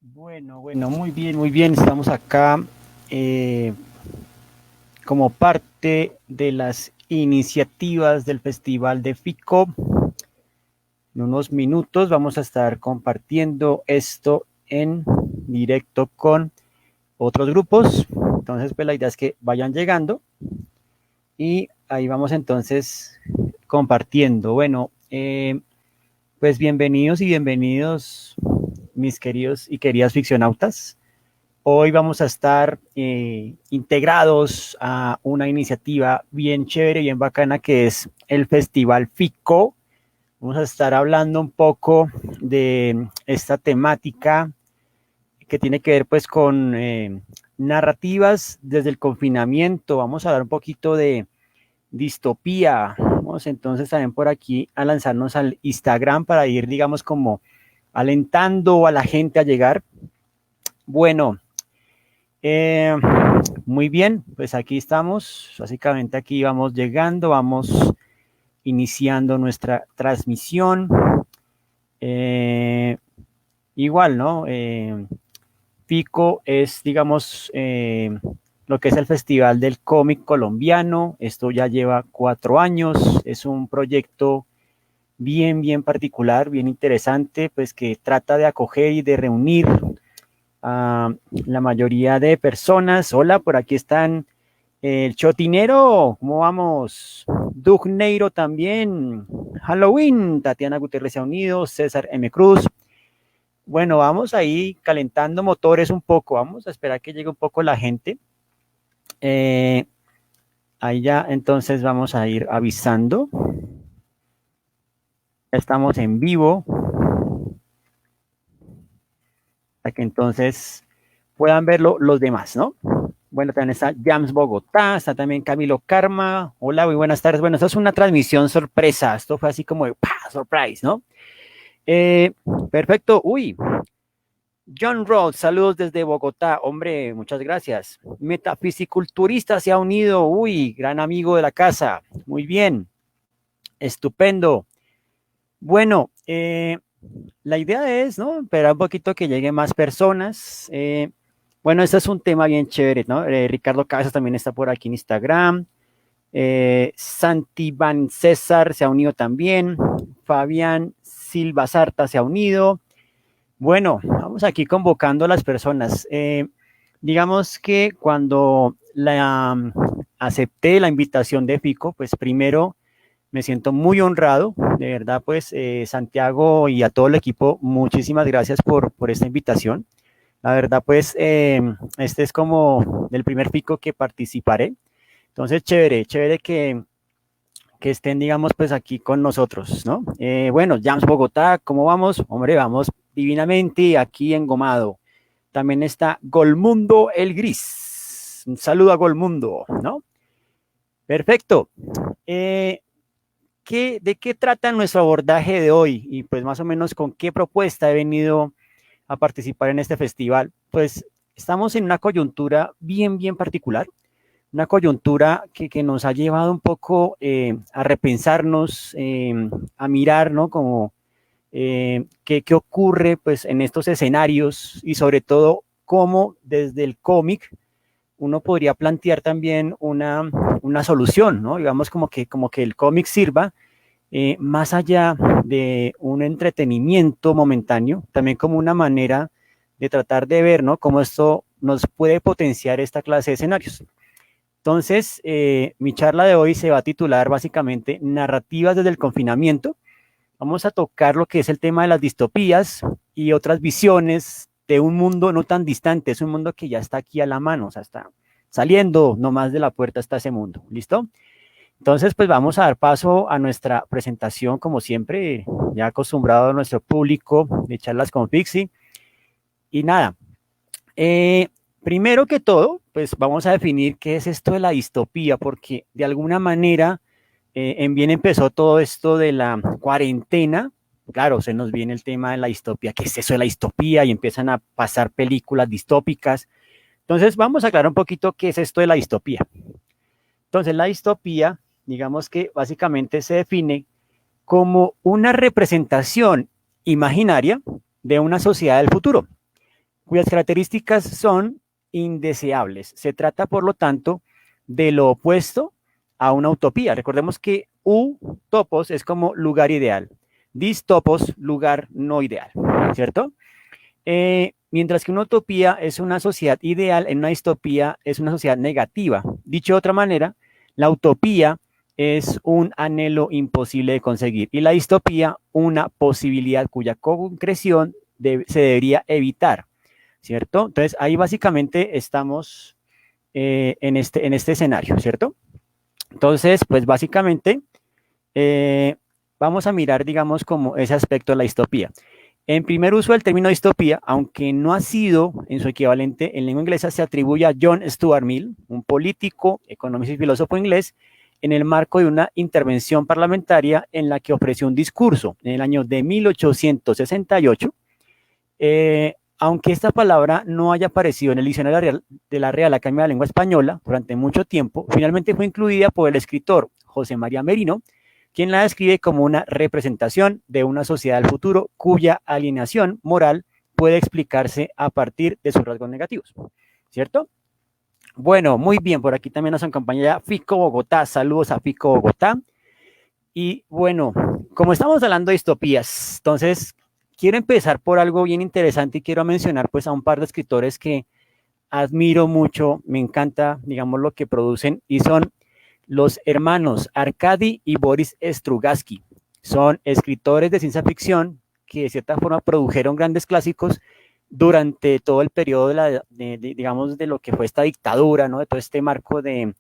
Bueno, muy bien, muy bien. Estamos acá eh, como parte de las iniciativas del Festival de FICO. En unos minutos vamos a estar compartiendo esto en directo con otros grupos. Entonces, pues la idea es que vayan llegando y ahí vamos entonces compartiendo. Pues bienvenidos y bienvenidos, mis queridos y queridas ficcionautas. Hoy vamos a estar integrados a una iniciativa bien chévere, bien bacana, que es el Festival FICO. Vamos a estar hablando un poco de esta temática que tiene que ver pues con narrativas desde el confinamiento. Vamos a dar un poquito de distopía. Vamos entonces también por aquí a lanzarnos al Instagram para ir, digamos, como alentando a la gente a llegar. Bueno, Eh, muy bien, pues aquí estamos. Básicamente aquí vamos llegando, vamos iniciando nuestra transmisión. Eh, igual, ¿no? Pico es, digamos, lo que es el Festival del Cómic Colombiano. Esto ya lleva 4 años. Es un proyecto bien particular, bien interesante, pues que trata de acoger y de reunir a la mayoría de personas. Hola, por aquí están el Chotinero, ¿cómo vamos? Dugneiro también, Halloween, Tatiana Gutiérrez se ha unido, César M. Cruz. Bueno, vamos ahí calentando motores un poco, vamos a esperar que llegue un poco la gente. Eh, ahí ya entonces vamos a ir avisando. Estamos en vivo para que entonces puedan verlo los demás, ¿no? Bueno, también está Jams Bogotá, está también Camilo Karma. Hola, muy buenas tardes. Bueno, esto es una transmisión sorpresa. Esto fue así como de ¡pah! Surprise, ¿no? Eh, perfecto. Uy, John Rhodes, saludos desde Bogotá. Hombre, muchas gracias. Metafisiculturista se ha unido. Uy, gran amigo de la casa. Muy bien. Estupendo. Bueno, la idea es, ¿no? Esperar un poquito que lleguen más personas. Bueno, este es un tema bien chévere, ¿no? Ricardo Casas también está por aquí en Instagram. Santiban César se ha unido también. Fabián Silva Sarta se ha unido. Bueno, vamos aquí convocando a las personas. Digamos que cuando acepté la invitación de FICO, pues primero me siento muy honrado, de verdad, pues Santiago y a todo el equipo, muchísimas gracias por esta invitación. La verdad, pues este es como el primer FICO que participaré. Entonces, chévere que estén, digamos, pues aquí con nosotros, ¿no? Bueno, Jams Bogotá, ¿cómo vamos? Hombre, vamos divinamente aquí engomado. También está Golmundo el Gris. Un saludo a Golmundo, ¿no? Perfecto. Eh, ¿De qué trata nuestro abordaje de hoy? Y pues más o menos con qué propuesta he venido a participar en este festival. Pues estamos en una coyuntura bien particular, una coyuntura que nos ha llevado un poco a repensarnos, a mirar, ¿no? Como qué ocurre pues en estos escenarios y sobre todo cómo desde el cómic uno podría plantear también una solución, ¿no? Digamos como que el cómic sirva más allá de un entretenimiento momentáneo, también como una manera de tratar de ver, ¿no? Cómo esto nos puede potenciar esta clase de escenarios. Entonces, mi charla de hoy se va a titular básicamente Narrativas desde el confinamiento. Vamos a tocar lo que es el tema de las distopías y otras visiones de un mundo no tan distante, es un mundo que ya está aquí a la mano, o sea, está saliendo nomás de la puerta está ese mundo. ¿Listo? Entonces, pues vamos a dar paso a nuestra presentación, como siempre, ya acostumbrado a nuestro público de charlas con Pixie. Y nada, eh, primero que todo, pues vamos a definir qué es esto de la distopía, porque de alguna manera, en bien empezó todo esto de la cuarentena. Claro, se nos viene el tema de la distopía, ¿qué es eso de la distopía? Y empiezan a pasar películas distópicas. Entonces, vamos a aclarar un poquito qué es esto de la distopía. Entonces, la distopía, digamos que básicamente se define como una representación imaginaria de una sociedad del futuro, cuyas características son indeseables. Se trata, por lo tanto, de lo opuesto a una utopía. Recordemos que utopos es como lugar ideal, distopos, lugar no ideal, ¿cierto? Mientras que una utopía es una sociedad ideal, en una distopía es una sociedad negativa. Dicho de otra manera, la utopía es un anhelo imposible de conseguir y la distopía una posibilidad cuya concreción se debería evitar, ¿cierto? Entonces ahí básicamente estamos en este escenario, ¿cierto? Entonces, pues básicamente vamos a mirar, digamos, como ese aspecto de la distopía. En primer uso del término distopía, aunque no ha sido en su equivalente en lengua inglesa, se atribuye a John Stuart Mill, un político, economista y filósofo inglés, en el marco de una intervención parlamentaria en la que ofreció un discurso en el año de 1868. Aunque esta palabra no haya aparecido en el diccionario de la Real Academia de la Lengua Española durante mucho tiempo, finalmente fue incluida por el escritor José María Merino, quien la describe como una representación de una sociedad del futuro cuya alienación moral puede explicarse a partir de sus rasgos negativos, ¿cierto? Bueno, muy bien, por aquí también nos acompaña Fico Bogotá, saludos a Fico Bogotá. Y bueno, como estamos hablando de distopías, entonces quiero empezar por algo bien interesante y quiero mencionar pues a un par de escritores que admiro mucho, me encanta, digamos, lo que producen y son los hermanos Arkady y Boris Strugatsky. Son escritores de ciencia ficción que de cierta forma produjeron grandes clásicos durante todo el periodo digamos, de lo que fue esta dictadura, ¿no? De todo este marco de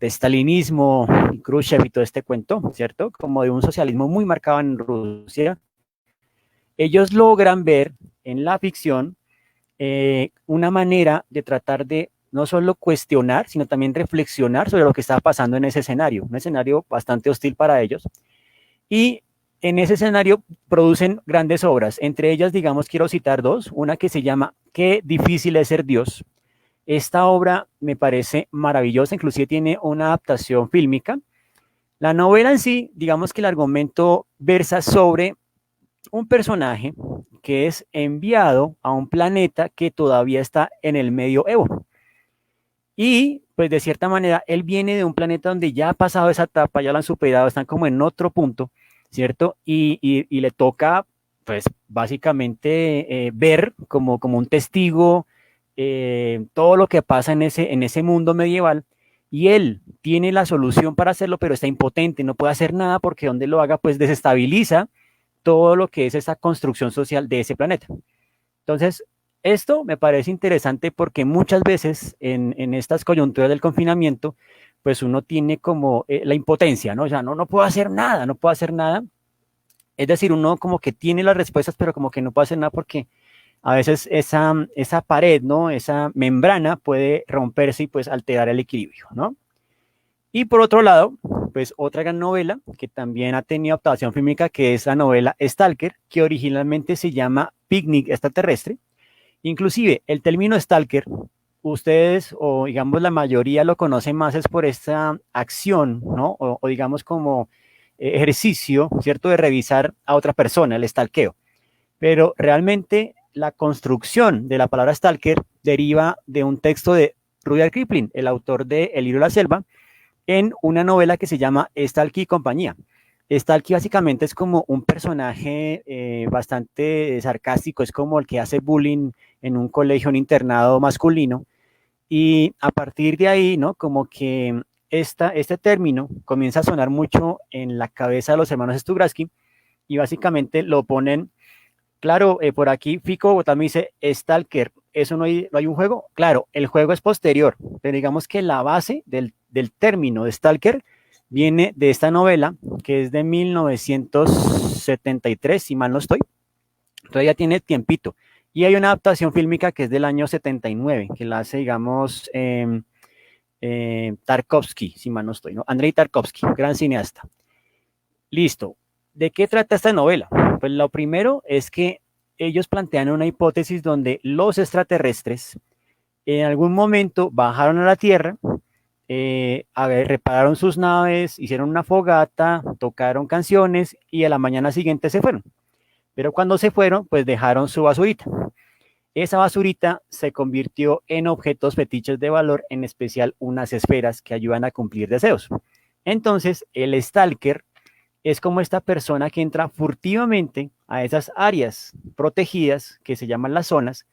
stalinismo, Khrushchev y todo este cuento, ¿cierto? Como de un socialismo muy marcado en Rusia. Ellos logran ver en la ficción una manera de tratar de no solo cuestionar, sino también reflexionar sobre lo que estaba pasando en ese escenario, un escenario bastante hostil para ellos. Y en ese escenario producen grandes obras, entre ellas, digamos, quiero citar dos, una que se llama Qué difícil es ser Dios. Esta obra me parece maravillosa, inclusive tiene una adaptación fílmica. La novela en sí, digamos que el argumento versa sobre un personaje que es enviado a un planeta que todavía está en el medioevo. Y pues de cierta manera él viene de un planeta donde ya ha pasado esa etapa, ya lo han superado, están como en otro punto, ¿cierto? Y le toca pues básicamente ver como un testigo todo lo que pasa en ese mundo medieval y él tiene la solución para hacerlo, pero está impotente, no puede hacer nada porque donde lo haga pues desestabiliza todo lo que es esa construcción social de ese planeta. Entonces, esto me parece interesante porque muchas veces en estas coyunturas del confinamiento, pues uno tiene como la impotencia, ¿no? O sea, no puedo hacer nada, no puedo hacer nada. Es decir, uno como que tiene las respuestas, pero como que no puede hacer nada porque a veces esa pared, ¿no? Esa membrana puede romperse y pues alterar el equilibrio, ¿no? Y por otro lado, pues otra gran novela que también ha tenido adaptación fílmica, que es la novela Stalker, que originalmente se llama Picnic extraterrestre. Inclusive el término Stalker, ustedes o digamos la mayoría lo conocen más es por esta acción, ¿no? O digamos como ejercicio, ¿cierto? De revisar a otra persona, el stalkeo. Pero realmente la construcción de la palabra stalker deriva de un texto de Rudyard Kipling, el autor de El libro de la selva, en una novela que se llama Stalky y compañía. Stalky básicamente es como un personaje bastante sarcástico, es como el que hace bullying en un colegio, un internado masculino, y a partir de ahí, ¿no? Como que este término comienza a sonar mucho en la cabeza de los hermanos Strugatsky y básicamente lo ponen, claro, por aquí Fico Bogotá me dice, Stalker, ¿eso no hay un juego? Claro, el juego es posterior, pero digamos que la base del término de Stalker viene de esta novela, que es de 1973, si mal no estoy. Entonces ya tiene tiempito. Y hay una adaptación fílmica que es del año 79, que la hace, digamos, Tarkovsky, si mal no estoy, ¿no? Andrei Tarkovsky, gran cineasta. Listo. ¿De qué trata esta novela? Pues lo primero es que ellos plantean una hipótesis donde los extraterrestres en algún momento bajaron a la Tierra, repararon sus naves, hicieron una fogata, tocaron canciones y a la mañana siguiente se fueron. Pero cuando se fueron, pues dejaron su basurita. esa basurita se convirtió en objetos fetiches de valor, en especial unas esferas que ayudan a cumplir deseos. Entonces, el stalker es como esta persona que entra furtivamente a esas áreas protegidas que se llaman las zonas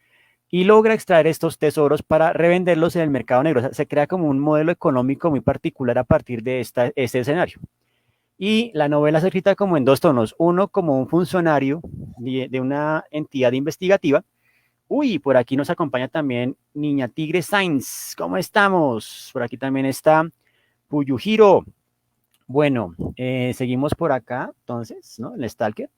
y logra extraer estos tesoros para revenderlos en el mercado negro. O sea, se crea como un modelo económico muy particular a partir de este escenario. Y la novela se escrita como en dos tonos. Uno como un funcionario de una entidad investigativa. Uy, por aquí nos acompaña también Niña Tigre Sainz. ¿Cómo estamos? Por aquí también está Puyuhiro. Bueno, seguimos por acá, entonces, ¿no? El Stalker.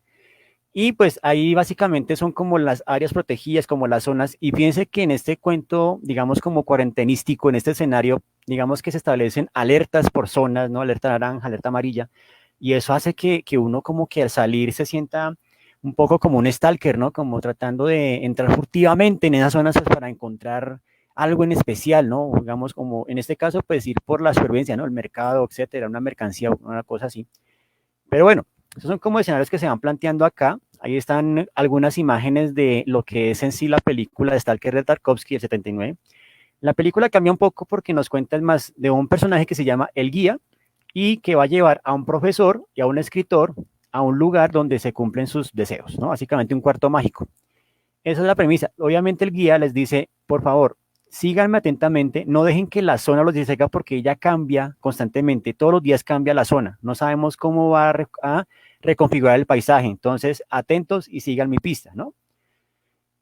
Y pues ahí básicamente son como las áreas protegidas, como las zonas. Y fíjense que en este cuento, digamos como cuarentenístico, en este escenario, digamos que se establecen alertas por zonas, ¿no? Alerta naranja, alerta amarilla. Y eso hace que uno como que al salir se sienta un poco como un stalker, ¿no? Como tratando de entrar furtivamente en esas zonas pues, para encontrar algo en especial, ¿no? Digamos como en este caso, pues ir por la supervivencia, ¿no? El mercado, etcétera, una mercancía, una cosa así. Pero bueno, esos son como escenarios que se van planteando acá. Ahí están algunas imágenes de lo que es en sí la película de Stalker de Tarkovsky del 79. La película cambia un poco porque nos cuenta más de un personaje que se llama El Guía y que va a llevar a un profesor y a un escritor a un lugar donde se cumplen sus deseos, ¿no? Básicamente un cuarto mágico. Esa es la premisa. Obviamente el guía les dice, por favor, síganme atentamente, no dejen que la zona los distraiga porque ella cambia constantemente, todos los días cambia la zona, no sabemos cómo va a reconfigurar el paisaje, entonces atentos y sigan mi pista, ¿no?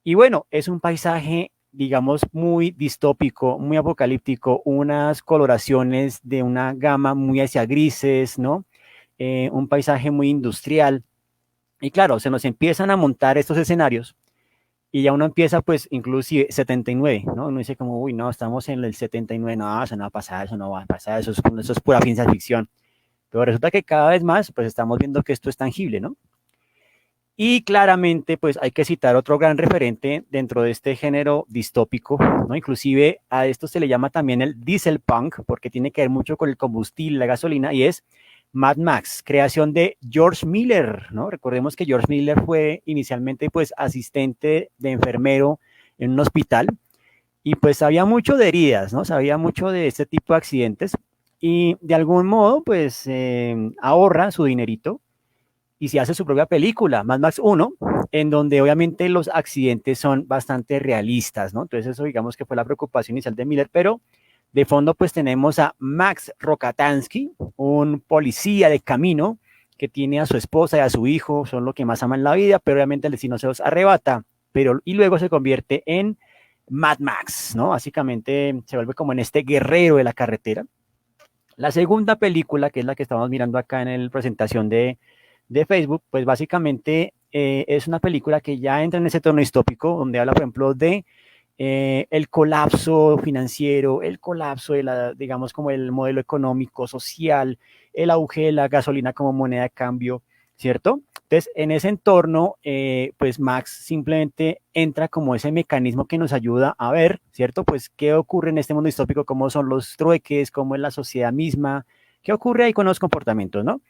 Y bueno, es un paisaje, digamos, muy distópico, muy apocalíptico, unas coloraciones de una gama muy hacia grises, ¿no? Un paisaje muy industrial. Y claro, se nos empiezan a montar estos escenarios y ya uno empieza, pues, inclusive 79, ¿no? Uno dice como, uy, no, estamos en el 79, no, eso no va a pasar, eso no va a pasar, eso es pura ciencia ficción. Pero resulta que cada vez más, pues, estamos viendo que esto es tangible, ¿no? Y claramente, pues, hay que citar otro gran referente dentro de este género distópico, ¿no? Inclusive a esto se le llama también el diesel punk, porque tiene que ver mucho con el combustible, la gasolina, y es Mad Max, creación de George Miller, ¿no? Recordemos que George Miller fue inicialmente pues asistente de enfermero en un hospital y pues sabía mucho de heridas, ¿no? Sabía mucho de este tipo de accidentes y de algún modo pues ahorra su dinerito y se hace su propia película, Mad Max 1, en donde obviamente los accidentes son bastante realistas, ¿no? Entonces eso digamos que fue la preocupación inicial de Miller, pero de fondo pues tenemos a Max Rokatansky, un policía de camino que tiene a su esposa y a su hijo, son lo que más ama en la vida, pero obviamente el destino se los arrebata, pero y luego se convierte en Mad Max, ¿no? Básicamente se vuelve como en este guerrero de la carretera. La segunda película, que es la que estamos mirando acá en la presentación de Facebook, pues básicamente es una película que ya entra en ese tono distópico, donde habla, por ejemplo, de el colapso financiero, el colapso de la, digamos, como el modelo económico, social, el auge de la gasolina como moneda de cambio, ¿cierto? Entonces, en ese entorno, pues Max simplemente entra como ese mecanismo que nos ayuda a ver, ¿cierto? Pues qué ocurre en este mundo distópico, cómo son los trueques, cómo es la sociedad misma, qué ocurre ahí con los comportamientos, ¿no?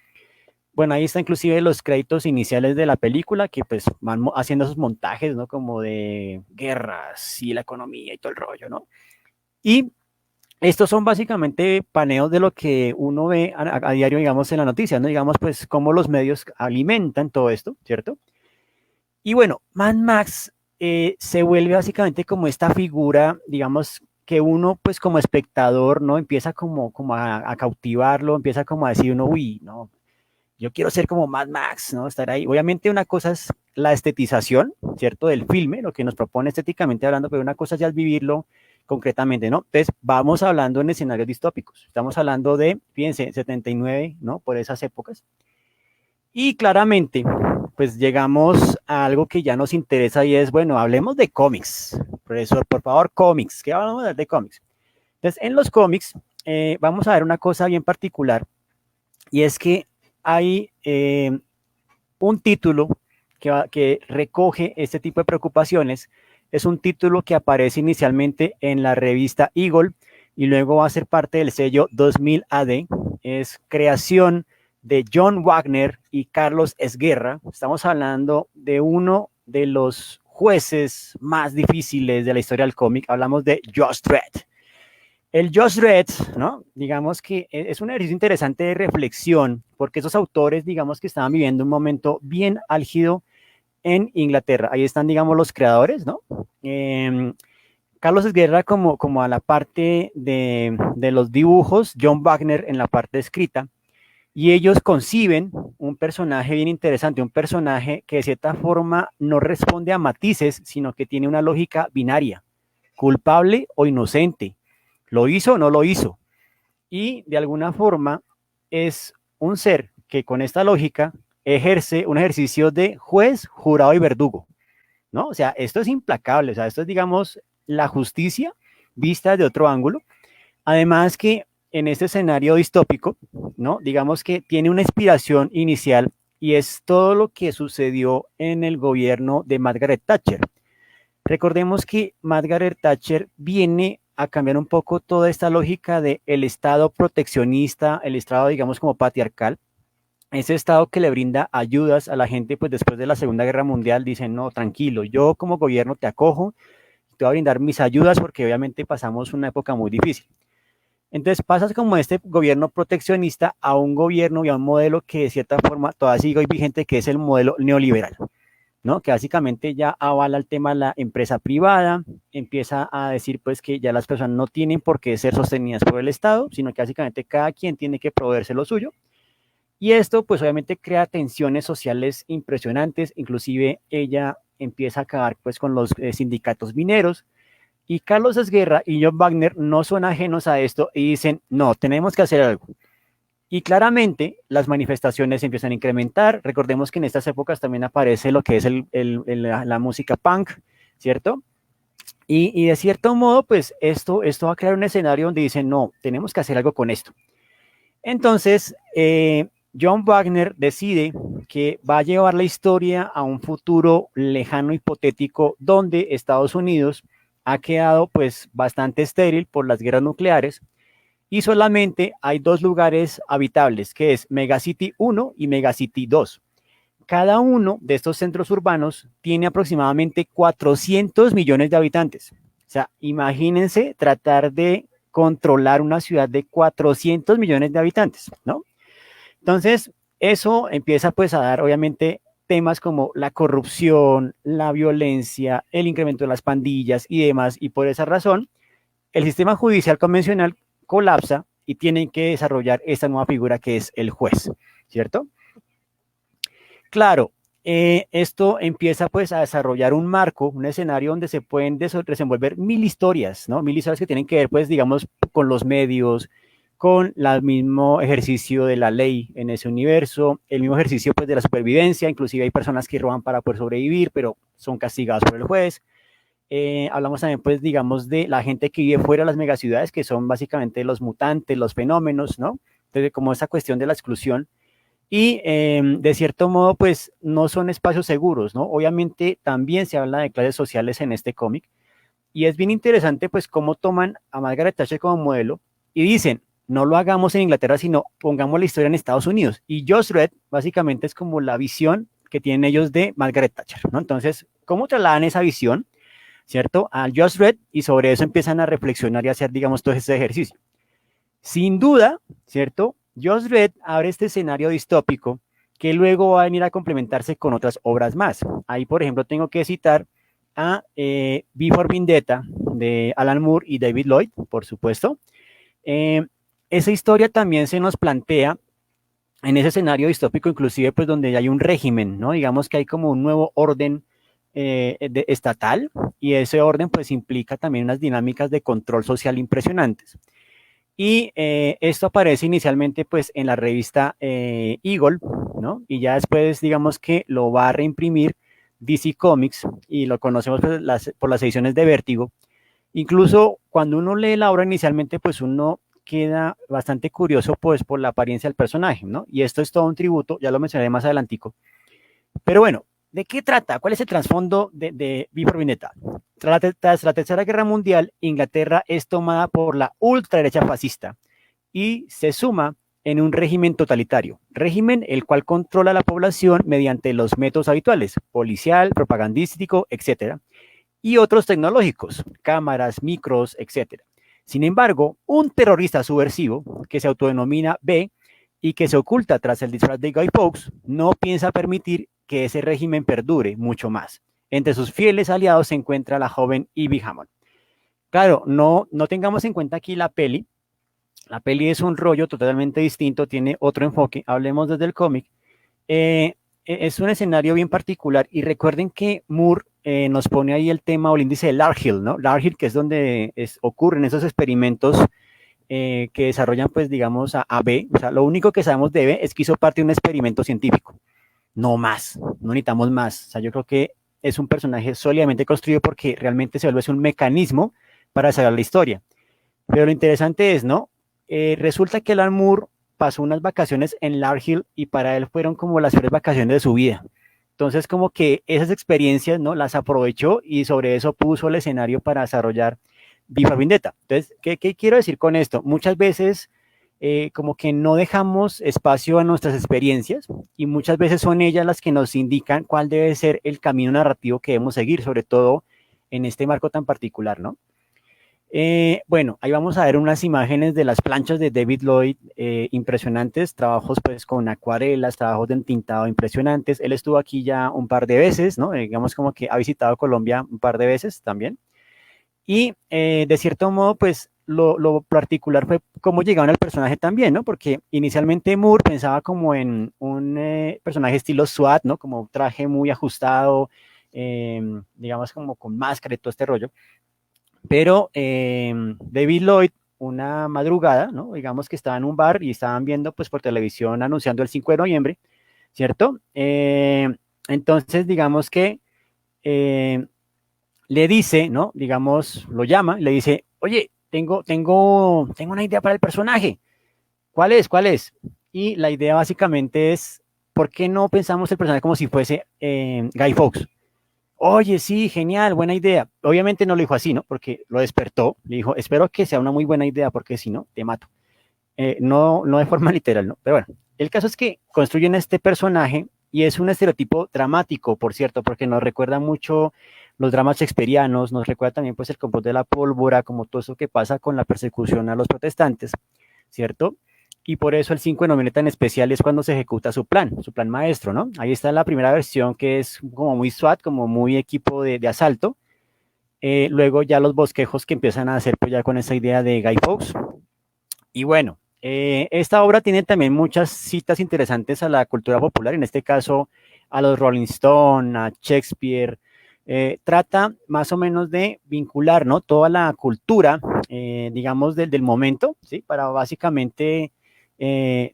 Bueno, ahí está inclusive los créditos iniciales de la película que pues van haciendo esos montajes, ¿no? Como de guerras y la economía y todo el rollo, ¿no? Y estos son básicamente paneos de lo que uno ve a diario, digamos, en la noticia, ¿no? Digamos, pues, cómo los medios alimentan todo esto, ¿cierto? Y bueno, Mad Max se vuelve básicamente como esta figura, digamos, que uno, pues, como espectador, ¿no? Empieza como a cautivarlo, empieza como a decir uno, uy, no, yo quiero ser como Mad Max, ¿no? Estar ahí. Obviamente una cosa es la estetización, ¿cierto? Del filme, lo que nos propone estéticamente hablando, pero una cosa ya es vivirlo concretamente, ¿no? Entonces, vamos hablando en escenarios distópicos. Estamos hablando de, fíjense, 79, ¿no? Por esas épocas. Y claramente, pues llegamos a algo que ya nos interesa y es, bueno, hablemos de cómics. Profesor, por favor, cómics. ¿Qué vamos a hablar de cómics? Entonces, en los cómics, vamos a ver una cosa bien particular y es que hay un título que recoge este tipo de preocupaciones. Es un título que aparece inicialmente en la revista Eagle y luego va a ser parte del sello 2000 AD. Es creación de John Wagner y Carlos Esguerra. Estamos hablando de uno de los jueces más difíciles de la historia del cómic. Hablamos de Judge Dredd. El Judge Dredd, ¿no? Digamos que es un ejercicio interesante de reflexión, porque esos autores, digamos que estaban viviendo un momento bien álgido en Inglaterra. Ahí están, digamos, los creadores, ¿no? Carlos Esguerra como a la parte de los dibujos, John Wagner en la parte escrita, y ellos conciben un personaje bien interesante, un personaje que de cierta forma no responde a matices, sino que tiene una lógica binaria, culpable o inocente, lo hizo o no lo hizo, y de alguna forma es un ser que con esta lógica ejerce un ejercicio de juez, jurado y verdugo, ¿no? O sea, esto es implacable, o sea, esto es, digamos, la justicia vista de otro ángulo. Además que en este escenario distópico, ¿no? Digamos que tiene una inspiración inicial y es todo lo que sucedió en el gobierno de Margaret Thatcher. Recordemos que Margaret Thatcher viene a cambiar un poco toda esta lógica del Estado proteccionista, el Estado, digamos, como patriarcal, ese Estado que le brinda ayudas a la gente, pues después de la Segunda Guerra Mundial, dicen, no, tranquilo, yo como gobierno te acojo, te voy a brindar mis ayudas porque obviamente pasamos una época muy difícil. Entonces pasas como este gobierno proteccionista a un gobierno y a un modelo que de cierta forma todavía sigue hoy vigente, que es el modelo neoliberal, ¿no? Que básicamente ya avala el tema de la empresa privada, empieza a decir pues que ya las personas no tienen por qué ser sostenidas por el Estado, sino que básicamente cada quien tiene que proveerse lo suyo. Y esto pues obviamente crea tensiones sociales impresionantes, inclusive ella empieza a acabar pues con los sindicatos mineros, y Carlos Esguerra y John Wagner no son ajenos a esto y dicen, no, tenemos que hacer algo. Y claramente las manifestaciones empiezan a incrementar. Recordemos que en estas épocas también aparece lo que es la música punk, ¿cierto? Y de cierto modo, pues esto va a crear un escenario donde dicen, no, tenemos que hacer algo con esto. Entonces, John Wagner decide que va a llevar la historia a un futuro lejano, hipotético, donde Estados Unidos ha quedado pues bastante estéril por las guerras nucleares y solamente hay dos lugares habitables, que es Megacity 1 y Megacity 2. Cada uno de estos centros urbanos tiene aproximadamente 400 millones de habitantes. O sea, imagínense tratar de controlar una ciudad de 400 millones de habitantes, ¿no? Entonces, eso empieza pues a dar obviamente temas como la corrupción, la violencia, el incremento de las pandillas y demás, y por esa razón el sistema judicial convencional colapsa y tienen que desarrollar esta nueva figura que es el juez, ¿cierto? Claro, esto empieza pues a desarrollar un marco, un escenario donde se pueden desenvolver mil historias, ¿no? Mil historias que tienen que ver pues digamos con los medios, con el mismo ejercicio de la ley en ese universo, el mismo ejercicio pues de la supervivencia, inclusive hay personas que roban para poder sobrevivir, pero son castigadas por el juez. Hablamos también pues digamos de la gente que vive fuera de las megaciudades, que son básicamente los mutantes, los fenómenos, ¿no? Entonces como esa cuestión de la exclusión y de cierto modo pues no son espacios seguros, ¿no? Obviamente también se habla de clases sociales en este cómic y es bien interesante pues cómo toman a Margaret Thatcher como modelo y dicen, no lo hagamos en Inglaterra, sino pongamos la historia en Estados Unidos. Y Judge Dredd básicamente es como la visión que tienen ellos de Margaret Thatcher, ¿no? Entonces, ¿cómo trasladan esa visión, ¿cierto? Al Judge Dredd y sobre eso empiezan a reflexionar y hacer, digamos, todo ese ejercicio. Sin duda, ¿cierto? Judge Dredd abre este escenario distópico que luego va a venir a complementarse con otras obras más. Ahí, por ejemplo, tengo que citar a V for Vendetta de Alan Moore y David Lloyd, por supuesto. Esa historia también se nos plantea en ese escenario distópico, inclusive pues donde hay un régimen, ¿no? Digamos que hay como un nuevo orden estatal y ese orden pues implica también unas dinámicas de control social impresionantes. Y esto aparece inicialmente pues en la revista Eagle, ¿no? Y ya después digamos que lo va a reimprimir DC Comics y lo conocemos pues, por las ediciones de Vértigo. Incluso cuando uno lee la obra inicialmente pues uno queda bastante curioso pues por la apariencia del personaje, ¿no? Y esto es todo un tributo, ya lo mencionaré más adelantico. Pero bueno, ¿de qué trata? ¿Cuál es el trasfondo de V for Vendetta? Tras la Tercera Guerra Mundial, Inglaterra es tomada por la ultraderecha fascista y se suma en un régimen totalitario, régimen el cual controla a la población mediante los métodos habituales, policial, propagandístico, etcétera, y otros tecnológicos, cámaras, micros, etcétera. Sin embargo, un terrorista subversivo que se autodenomina B y que se oculta tras el disfraz de Guy Fawkes no piensa permitir que ese régimen perdure mucho más. Entre sus fieles aliados se encuentra la joven Ivy Hammond. Claro, no tengamos en cuenta aquí la peli. La peli es un rollo totalmente distinto, tiene otro enfoque. Hablemos desde el cómic. Es un escenario bien particular y recuerden que Moore nos pone ahí el tema o el índice de Larghill, ¿no? Larghill, que es donde ocurren esos experimentos que desarrollan, pues, digamos, a B. O sea, lo único que sabemos de B es que hizo parte de un experimento científico. No más, no necesitamos más. O sea, yo creo que es un personaje sólidamente construido porque realmente se vuelve un mecanismo para saber la historia. Pero lo interesante es, ¿no? Resulta que Alan Moore pasó unas vacaciones en Larghill y para él fueron como las peores vacaciones de su vida. Entonces, como que esas experiencias, ¿no? Las aprovechó y sobre eso puso el escenario para desarrollar Viva Vendetta. Entonces, ¿qué quiero decir con esto? Muchas veces como que no dejamos espacio a nuestras experiencias y muchas veces son ellas las que nos indican cuál debe ser el camino narrativo que debemos seguir, sobre todo en este marco tan particular, ¿no? Bueno, ahí vamos a ver unas imágenes de las planchas de David Lloyd, impresionantes, trabajos pues con acuarelas, trabajos de entintado impresionantes. Él estuvo aquí ya un par de veces, ¿no? Digamos como que ha visitado Colombia un par de veces también. Y de cierto modo, pues lo particular fue cómo llegaron al personaje también, ¿no? Porque inicialmente Moore pensaba como en un personaje estilo SWAT, ¿no? Como un traje muy ajustado, digamos como con máscara y todo este rollo. Pero David Lloyd, una madrugada, ¿no? Digamos que estaba en un bar y estaban viendo pues por televisión anunciando el 5 de noviembre, ¿cierto? Entonces, digamos que eh, le dice, ¿no? Digamos, lo llama, le dice, oye, tengo una idea para el personaje. ¿Cuál es? ¿Cuál es? Y la idea básicamente es, ¿por qué no pensamos el personaje como si fuese Guy Fawkes? Oye, sí, genial, buena idea. Obviamente no lo dijo así, ¿no? Porque lo despertó, le dijo, espero que sea una muy buena idea, porque si no, te mato. No de forma literal, ¿no? Pero bueno, el caso es que construyen este personaje y es un estereotipo dramático, por cierto, porque nos recuerda mucho los dramas shakespearianos, nos recuerda también pues el complot de la pólvora, como todo eso que pasa con la persecución a los protestantes, ¿cierto? Y por eso el 5 de noviembre tan especial es cuando se ejecuta su plan maestro, ¿no? Ahí está la primera versión que es como muy SWAT, como muy equipo de asalto. Luego ya los bosquejos que empiezan a hacer pues ya con esa idea de Guy Fawkes. Y bueno, esta obra tiene también muchas citas interesantes a la cultura popular, en este caso a los Rolling Stone, a Shakespeare. Trata más o menos de vincular, ¿no? Toda la cultura, digamos, del momento, ¿sí? Para básicamente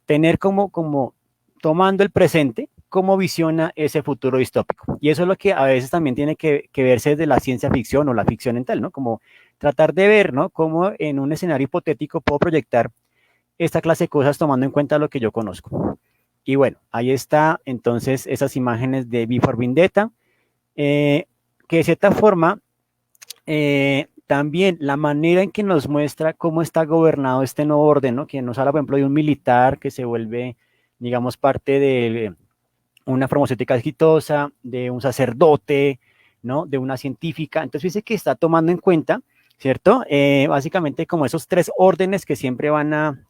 tener como tomando el presente, cómo visiona ese futuro distópico. Y eso es lo que a veces también tiene que verse desde la ciencia ficción o la ficción en tal, ¿no? Como tratar de ver, ¿no? Cómo en un escenario hipotético puedo proyectar esta clase de cosas tomando en cuenta lo que yo conozco. Y bueno, ahí está entonces esas imágenes de Before Vendetta, que de cierta forma también la manera en que nos muestra cómo está gobernado este nuevo orden, ¿no? Que nos habla, por ejemplo, de un militar que se vuelve, digamos, parte de una farmacéutica exitosa, de un sacerdote, ¿no? De una científica. Entonces dice que está tomando en cuenta, ¿cierto? Básicamente como esos tres órdenes que siempre van a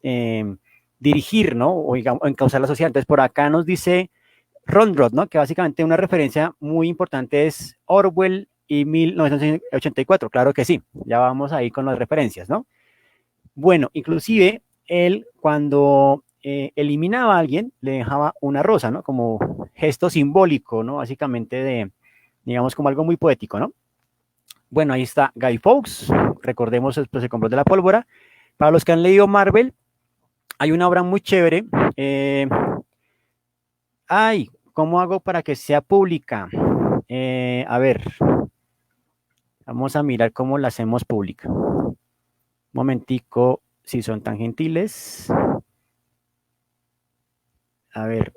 dirigir, ¿no? O digamos, encauzar la sociedad. Entonces por acá nos dice Ron Rod, ¿no? Que básicamente una referencia muy importante es Orwell y 1984. Claro que sí, ya vamos ahí con las referencias, ¿no? Bueno, inclusive él cuando eliminaba a alguien le dejaba una rosa, ¿no? Como gesto simbólico, ¿no? Básicamente de, digamos, como algo muy poético, ¿no? Bueno, ahí está Guy Fawkes, recordemos pues, el complot de la pólvora. Para los que han leído Marvel, hay una obra muy chévere. Ay, ¿cómo hago para que sea pública? A ver, vamos a mirar cómo la hacemos pública. Un momentico, si son tan gentiles. A ver,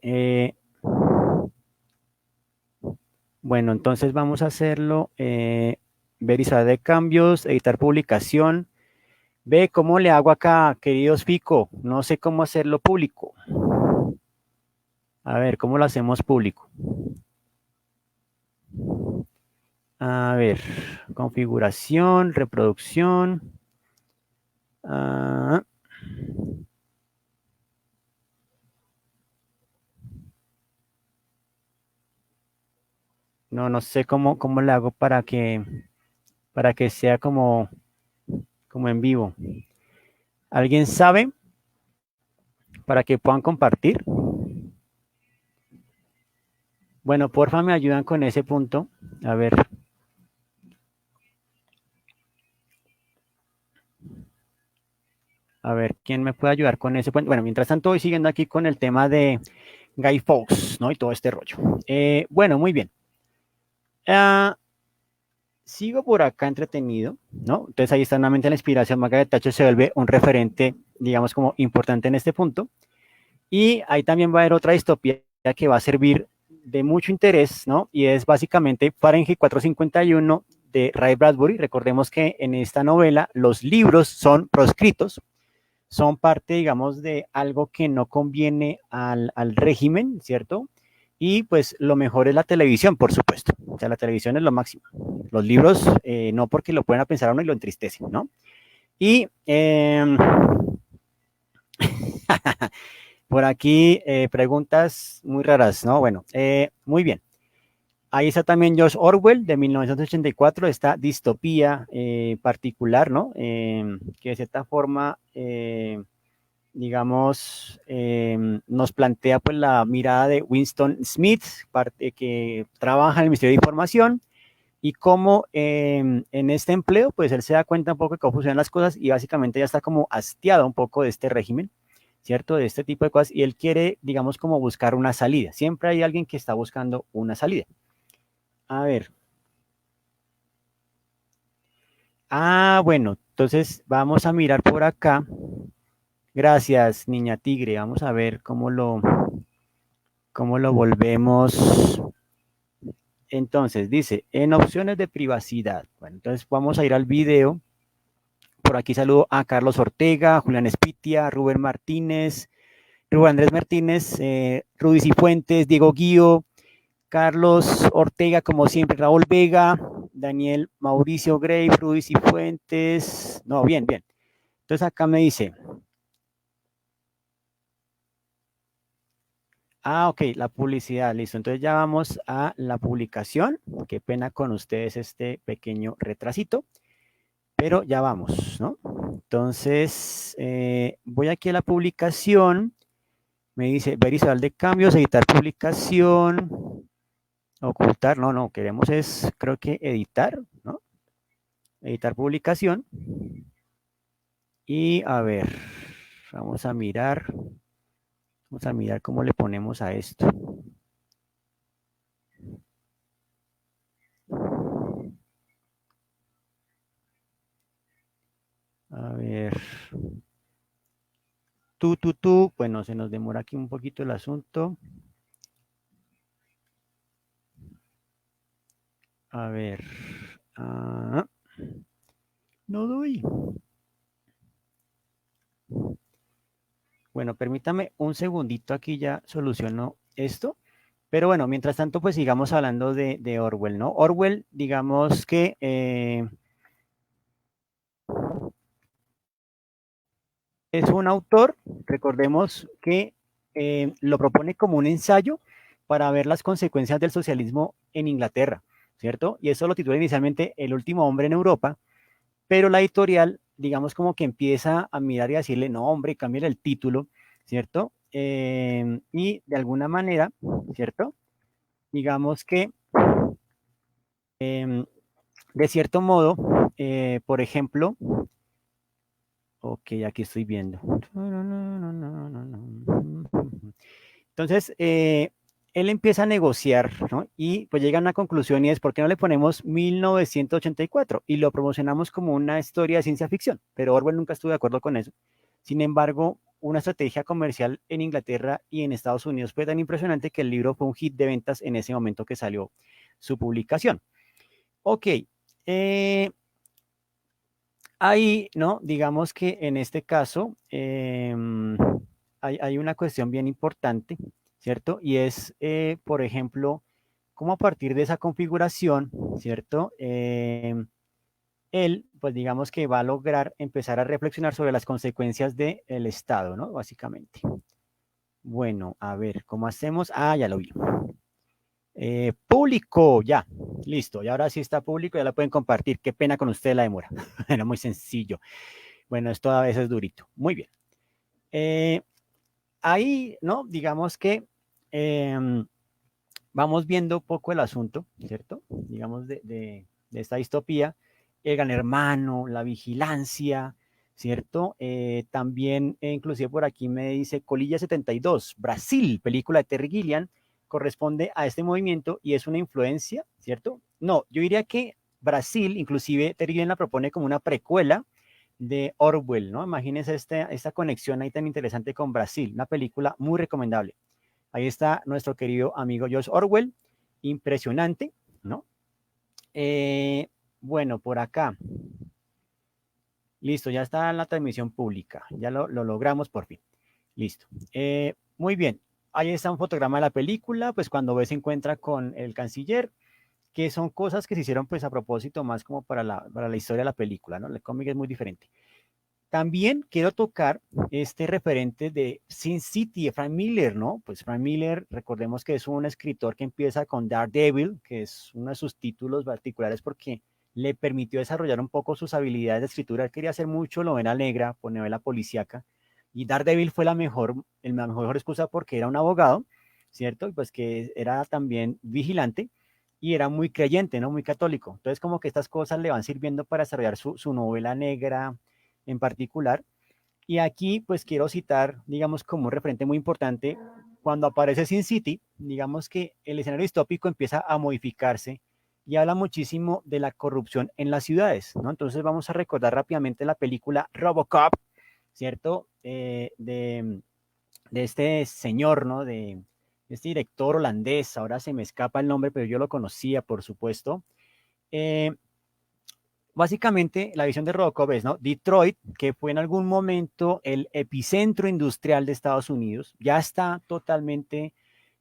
bueno, entonces vamos a hacerlo. Ver y saber de cambios, editar publicación. Ve cómo le hago acá, queridos Pico. No sé cómo hacerlo público. A ver, ¿cómo lo hacemos público? A ver, configuración, reproducción. Ah, no, no sé cómo le hago para que sea como en vivo. ¿Alguien sabe? Para que puedan compartir. Bueno, porfa, me ayudan con ese punto. A ver, a ver, ¿quién me puede ayudar con ese punto? Bueno, mientras tanto, voy siguiendo aquí con el tema de Guy Fawkes, ¿no? Y todo este rollo. Bueno, muy bien. Ah, sigo por acá entretenido, ¿no? Entonces ahí está nuevamente la inspiración. Margaret Thatcher se vuelve un referente, digamos, como importante en este punto. Y ahí también va a haber otra distopía que va a servir de mucho interés, ¿no? Y es básicamente Fahrenheit 451 de Ray Bradbury. Recordemos que en esta novela los libros son proscritos, son parte, digamos, de algo que no conviene al régimen, ¿cierto? Y pues lo mejor es la televisión, por supuesto. O sea, la televisión es lo máximo. Los libros, no porque lo pueden pensar a uno y lo entristecen, ¿no? Y por aquí preguntas muy raras, ¿no? Bueno, muy bien. Ahí está también George Orwell de 1984, esta distopía particular, ¿no? Que de cierta forma, digamos, nos plantea pues la mirada de Winston Smith, parte que trabaja en el Ministerio de Información, y cómo en este empleo, pues él se da cuenta un poco de cómo funcionan las cosas y básicamente ya está como hastiado un poco de este régimen, ¿cierto? De este tipo de cosas y él quiere, digamos, como buscar una salida. Siempre hay alguien que está buscando una salida. A ver. Ah, bueno, entonces vamos a mirar por acá. Gracias, niña tigre. Vamos a ver cómo lo volvemos. Entonces, dice, en opciones de privacidad. Bueno, entonces vamos a ir al video. Por aquí saludo a Carlos Ortega, Julián Espitia, Rubén Martínez, Rubén Andrés Martínez, Rudy Cifuentes, Diego Guío, Carlos Ortega, como siempre, Raúl Vega, Daniel Mauricio Grey, Rudy Cifuentes. No, bien, bien. Entonces acá me dice, ok, la publicidad, listo. Entonces ya vamos a la publicación. Qué pena con ustedes este pequeño retrasito, pero ya vamos, ¿no? Entonces, voy aquí a la publicación. Me dice ver visual de cambios, editar publicación, ocultar. No, no, queremos es, creo que editar, ¿no? Editar publicación. Y a ver, vamos a mirar. Vamos a mirar cómo le ponemos a esto. A ver. Bueno, se nos demora aquí un poquito el asunto. A ver. Ah, no doy. Bueno, permítame un segundito, aquí ya soluciono esto. Pero bueno, mientras tanto, pues sigamos hablando de Orwell, ¿no? Orwell, digamos que es un autor, recordemos que lo propone como un ensayo para ver las consecuencias del socialismo en Inglaterra, ¿cierto? Y eso lo titula inicialmente El último hombre en Europa, pero la editorial, digamos como que empieza a mirar y a decirle, no, hombre, cambia el título, ¿cierto? Y de alguna manera, ¿cierto? Digamos que, de cierto modo, por ejemplo, ok, aquí estoy viendo. Entonces, él empieza a negociar, ¿no? Y pues llega a una conclusión y es, ¿por qué no le ponemos 1984? Y lo promocionamos como una historia de ciencia ficción, pero Orwell nunca estuvo de acuerdo con eso. Sin embargo, una estrategia comercial en Inglaterra y en Estados Unidos fue tan impresionante que el libro fue un hit de ventas en ese momento que salió su publicación. Ok, Ahí, ¿no? Digamos que en este caso hay una cuestión bien importante, ¿cierto? Y es, por ejemplo, cómo a partir de esa configuración, ¿cierto? Él, pues digamos que va a lograr empezar a reflexionar sobre las consecuencias del Estado, ¿no? Básicamente. Bueno, a ver, ¿cómo hacemos? Ah, ya lo vi. Público, ya, listo. Y ahora sí está público, ya lo pueden compartir. Qué pena con usted la demora. Era muy sencillo. Bueno, esto a veces es durito. Muy bien. Eh, Ahí, ¿no? Digamos que vamos viendo un poco el asunto, ¿cierto? Digamos de esta distopía, el gran hermano, la vigilancia, ¿cierto? También, inclusive por aquí me dice Colilla 72, Brasil, película de Terry Gilliam, corresponde a este movimiento y es una influencia, ¿cierto? No, yo diría que Brasil, inclusive Terry Gilliam la propone como una precuela de Orwell, ¿no? Imagínense esta conexión ahí tan interesante con Brasil, una película muy recomendable. Ahí está nuestro querido amigo George Orwell, impresionante, ¿no? Eh, bueno, por acá, listo, ya está la transmisión pública, ya lo logramos por fin, listo. Muy bien, ahí está un fotograma de la película, pues cuando se encuentra con el canciller, que son cosas que se hicieron pues a propósito más como para la historia de la película, ¿no? El cómic es muy diferente. También quiero tocar este referente de Sin City, de Frank Miller, ¿no? Pues Frank Miller, recordemos que es un escritor que empieza con Daredevil, que es uno de sus títulos particulares porque le permitió desarrollar un poco sus habilidades de escritura. Él quería hacer mucho novela negra, por novela policíaca, y Daredevil fue la mejor excusa porque era un abogado, ¿cierto? Y pues que era también vigilante y era muy creyente, ¿no? Muy católico. Entonces como que estas cosas le van sirviendo para desarrollar su novela negra, en particular. Y aquí pues quiero citar, digamos, como un referente muy importante, cuando aparece Sin City, digamos que el escenario distópico empieza a modificarse y habla muchísimo de la corrupción en las ciudades, ¿no? Entonces vamos a recordar rápidamente la película Robocop, ¿cierto? De este señor, ¿no? De este director holandés, ahora se me escapa el nombre, pero yo lo conocía, por supuesto. Eh, Básicamente la visión de Robocop es, ¿no? Detroit, que fue en algún momento el epicentro industrial de Estados Unidos, ya está totalmente,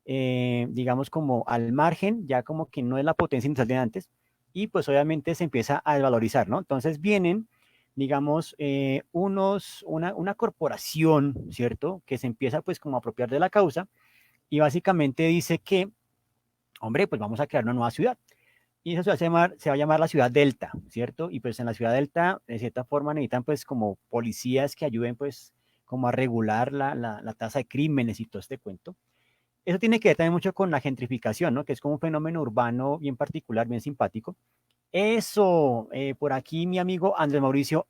digamos, como al margen, ya como que no es la potencia industrial de antes, y pues obviamente se empieza a desvalorizar, ¿no? Entonces vienen, digamos, una corporación, ¿cierto? Que se empieza pues como a apropiar de la causa y básicamente dice que, hombre, pues vamos a crear una nueva ciudad y esa ciudad se va a llamar la ciudad Delta, ¿cierto? Y pues en la ciudad Delta, de cierta forma, necesitan pues como policías que ayuden pues como a regular la tasa de crímenes y todo este cuento. Eso tiene que ver también mucho con la gentrificación, ¿no? Que es como un fenómeno urbano bien particular, bien simpático. Eso, por aquí mi amigo Andrés Mauricio